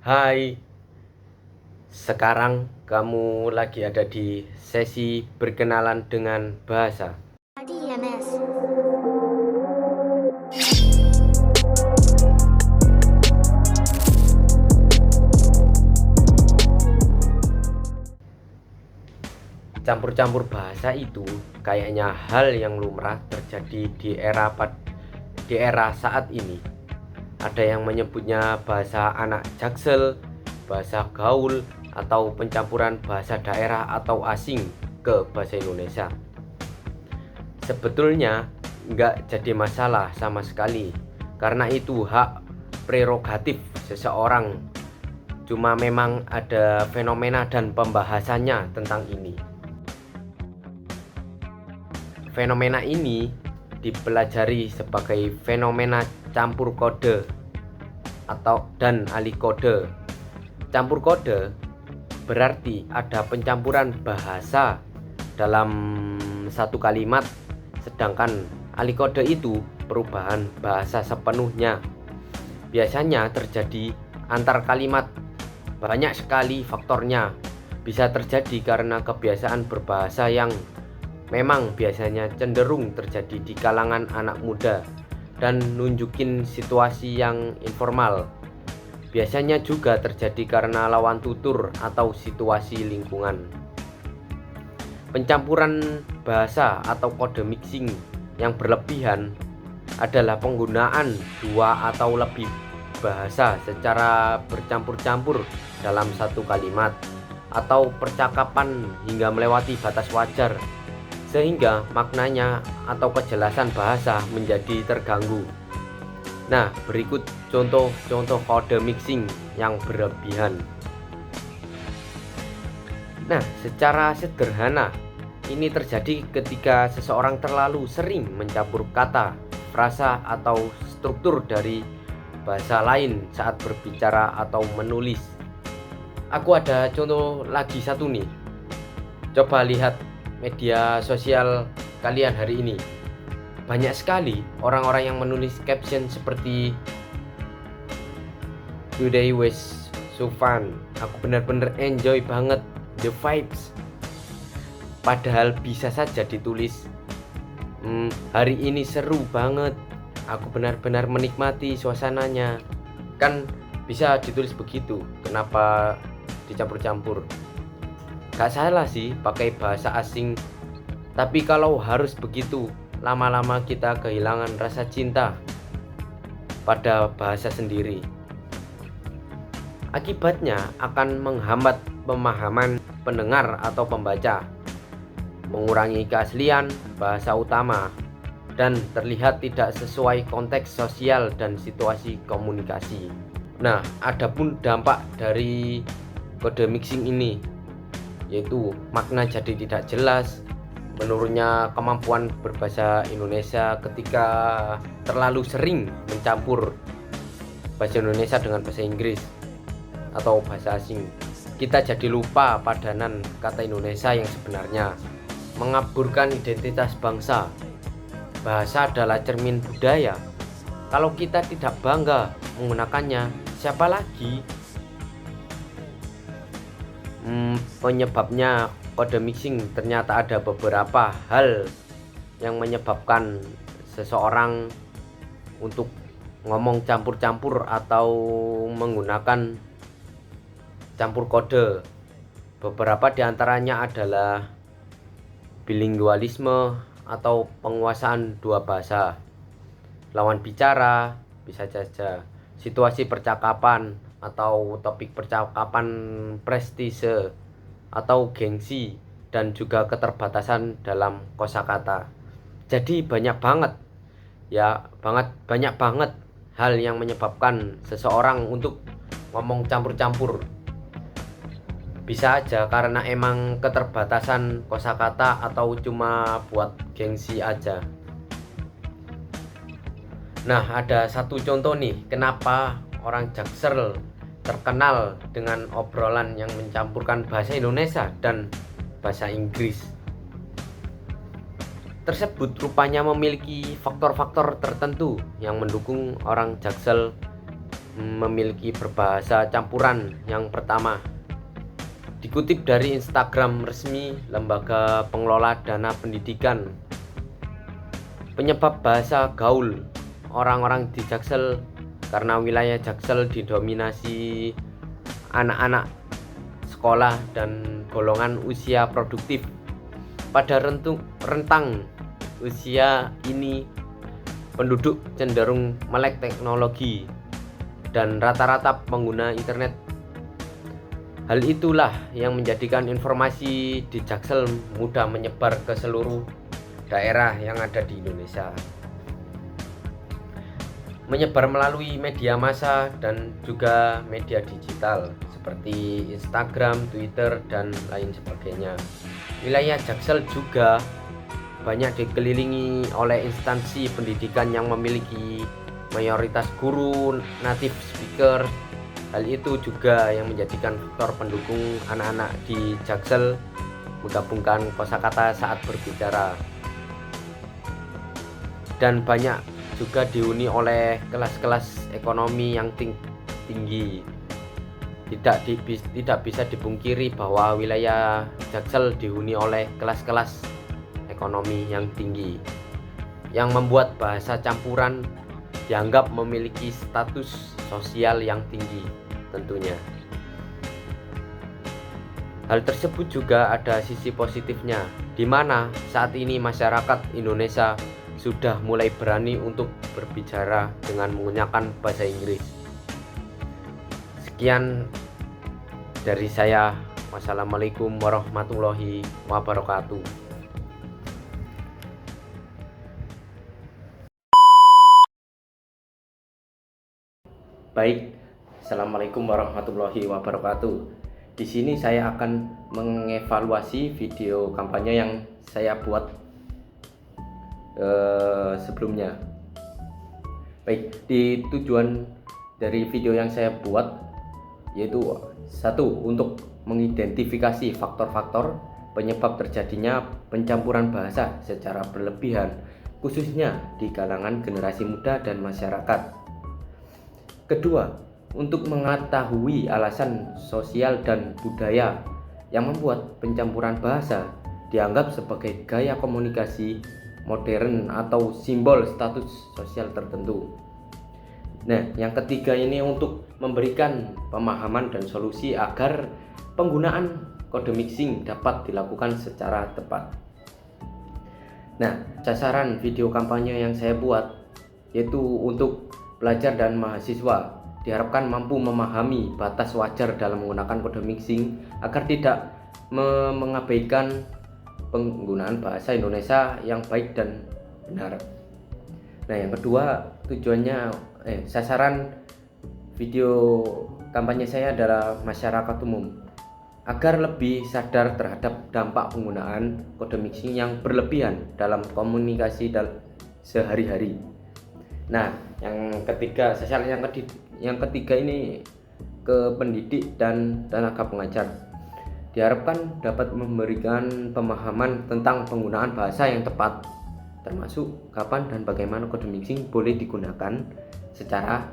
Hai, sekarang kamu lagi ada di sesi berkenalan dengan bahasa. DMS. Campur-campur bahasa itu kayaknya hal yang lumrah terjadi di era saat ini. Ada yang menyebutnya bahasa anak jaksel, bahasa gaul, atau pencampuran bahasa daerah atau asing ke bahasa Indonesia. Sebetulnya nggak jadi masalah sama sekali, karena itu hak prerogatif seseorang. Cuma memang ada fenomena dan pembahasannya tentang ini. Fenomena ini dipelajari sebagai fenomena campur kode dan alih kode. Campur kode berarti ada pencampuran bahasa dalam satu kalimat, sedangkan alih kode itu perubahan bahasa sepenuhnya. Biasanya terjadi antar kalimat. Banyak sekali faktornya. Bisa terjadi karena kebiasaan berbahasa yang memang biasanya cenderung terjadi di kalangan anak muda dan nunjukin situasi yang informal. Biasanya juga terjadi karena lawan tutur atau situasi lingkungan. Pencampuran bahasa atau kode mixing yang berlebihan adalah penggunaan dua atau lebih bahasa secara bercampur-campur dalam satu kalimat atau percakapan hingga melewati batas wajar, sehingga maknanya atau kejelasan bahasa menjadi terganggu. Nah, berikut contoh-contoh kode mixing yang berlebihan. Nah, secara sederhana, ini terjadi ketika seseorang terlalu sering mencampur kata, frasa, atau struktur dari bahasa lain saat berbicara atau menulis. Aku ada contoh lagi satu nih. Coba lihat media sosial kalian hari ini. Banyak sekali orang-orang yang menulis caption seperti "Today was so fun. Aku benar-benar enjoy banget the vibes." Padahal bisa saja ditulis "Hari ini seru banget. Aku benar-benar menikmati suasananya." Kan bisa ditulis begitu. Kenapa dicampur-campur? Gak salah sih pakai bahasa asing, tapi kalau harus begitu, lama-lama kita kehilangan rasa cinta pada bahasa sendiri. Akibatnya akan menghambat pemahaman pendengar atau pembaca, mengurangi keaslian bahasa utama, dan terlihat tidak sesuai konteks sosial dan situasi komunikasi. Nah, adapun dampak dari kode mixing ini, yaitu makna jadi tidak jelas, menurunnya kemampuan berbahasa Indonesia ketika terlalu sering mencampur bahasa Indonesia dengan bahasa Inggris atau bahasa asing. Kita jadi lupa padanan kata Indonesia yang sebenarnya, mengaburkan identitas bangsa. Bahasa adalah cermin budaya. Kalau kita tidak bangga menggunakannya, siapa lagi? Penyebabnya kode mixing ternyata ada beberapa hal yang menyebabkan seseorang untuk ngomong campur-campur atau menggunakan campur kode. Beberapa diantaranya adalah bilingualisme atau penguasaan dua bahasa, lawan bicara, bisa saja situasi percakapan atau topik percakapan, prestise atau gengsi, dan juga keterbatasan dalam kosakata. Jadi banyak banget hal yang menyebabkan seseorang untuk ngomong campur-campur. Bisa aja karena emang keterbatasan kosakata atau cuma buat gengsi aja. Nah, ada satu contoh nih, kenapa orang Jaksel terkenal dengan obrolan yang mencampurkan bahasa Indonesia dan bahasa Inggris. Tersebut rupanya memiliki faktor-faktor tertentu yang mendukung orang Jaksel memiliki berbahasa campuran. Yang pertama, dikutip dari Instagram resmi Lembaga Pengelola Dana Pendidikan, penyebab bahasa gaul orang-orang di Jaksel karena wilayah Jaksel didominasi anak-anak sekolah dan golongan usia produktif. Pada rentang usia ini penduduk cenderung melek teknologi dan rata-rata pengguna internet. Hal itulah yang menjadikan informasi di Jaksel mudah menyebar ke seluruh daerah yang ada di Indonesia. Menyebar melalui media massa dan juga media digital seperti Instagram, Twitter, dan lain sebagainya. Wilayah Jaksel juga banyak dikelilingi oleh instansi pendidikan yang memiliki mayoritas guru native speaker. Hal itu juga yang menjadikan faktor pendukung anak-anak di Jaksel menggabungkan kosakata saat berbicara. Dan banyak juga dihuni oleh kelas-kelas ekonomi yang tinggi. Tidak bisa dipungkiri bahwa wilayah Jaksel dihuni oleh kelas-kelas ekonomi yang tinggi, yang membuat bahasa campuran dianggap memiliki status sosial yang tinggi tentunya. Hal tersebut juga ada sisi positifnya, di mana saat ini masyarakat Indonesia sudah mulai berani untuk berbicara dengan menggunakan bahasa Inggris. Sekian dari saya. Wassalamualaikum warahmatullahi wabarakatuh. Baik, assalamualaikum warahmatullahi wabarakatuh. Di sini saya akan mengevaluasi video kampanye yang saya buat sebelumnya. Baik, di tujuan dari video yang saya buat yaitu satu, untuk mengidentifikasi faktor-faktor penyebab terjadinya pencampuran bahasa secara berlebihan, khususnya di kalangan generasi muda dan masyarakat. Kedua, untuk mengetahui alasan sosial dan budaya yang membuat pencampuran bahasa dianggap sebagai gaya komunikasi modern atau simbol status sosial tertentu. Nah, yang ketiga ini untuk memberikan pemahaman dan solusi agar penggunaan kode mixing dapat dilakukan secara tepat. Nah, sasaran video kampanye yang saya buat yaitu untuk pelajar dan mahasiswa, diharapkan mampu memahami batas wajar dalam menggunakan kode mixing agar tidak mengabaikan penggunaan bahasa Indonesia yang baik dan benar. Nah, yang kedua, sasaran video kampanye saya adalah masyarakat umum agar lebih sadar terhadap dampak penggunaan kode mixing yang berlebihan dalam komunikasi sehari-hari. Nah, yang ketiga, sasaran yang ketiga ini ke pendidik dan tenaga pengajar. Diharapkan dapat memberikan pemahaman tentang penggunaan bahasa yang tepat, termasuk kapan dan bagaimana kode mixing boleh digunakan secara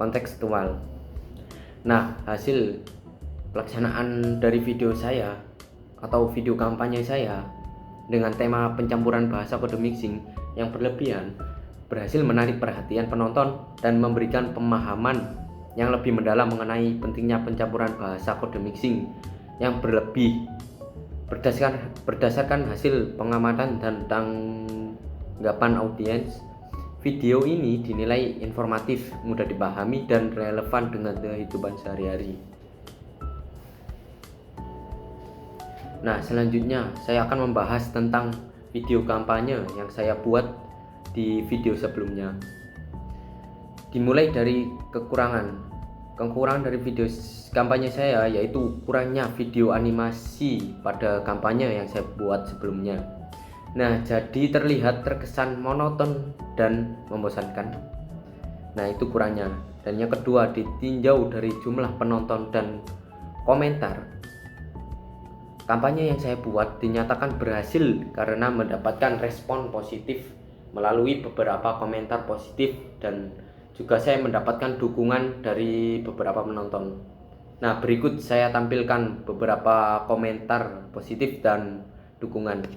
kontekstual. Nah, hasil pelaksanaan dari video saya atau video kampanye saya dengan tema pencampuran bahasa kode mixing yang berlebihan berhasil menarik perhatian penonton dan memberikan pemahaman yang lebih mendalam mengenai pentingnya pencampuran bahasa kode mixing yang berlebih. Berdasarkan hasil pengamatan dan tanggapan audiens, video ini dinilai informatif, mudah dipahami, dan relevan dengan kehidupan sehari-hari. Nah, selanjutnya saya akan membahas tentang video kampanye yang saya buat di video sebelumnya. Dimulai dari kekurangan dari video kampanye saya, yaitu kurangnya video animasi pada kampanye yang saya buat sebelumnya. Nah, jadi terkesan monoton dan membosankan. Nah, itu kurangnya. Dan yang kedua, ditinjau dari jumlah penonton dan komentar. Kampanye yang saya buat dinyatakan berhasil karena mendapatkan respon positif melalui beberapa komentar positif dan juga saya mendapatkan dukungan dari beberapa penonton. Nah, berikut saya tampilkan beberapa komentar positif dan dukungan.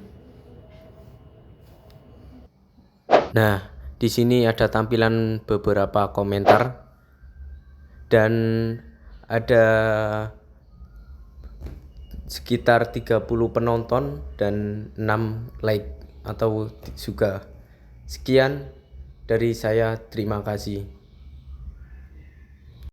Nah, di sini ada tampilan beberapa komentar dan ada sekitar 30 penonton dan 6 like atau juga. Sekian dari saya, terima kasih.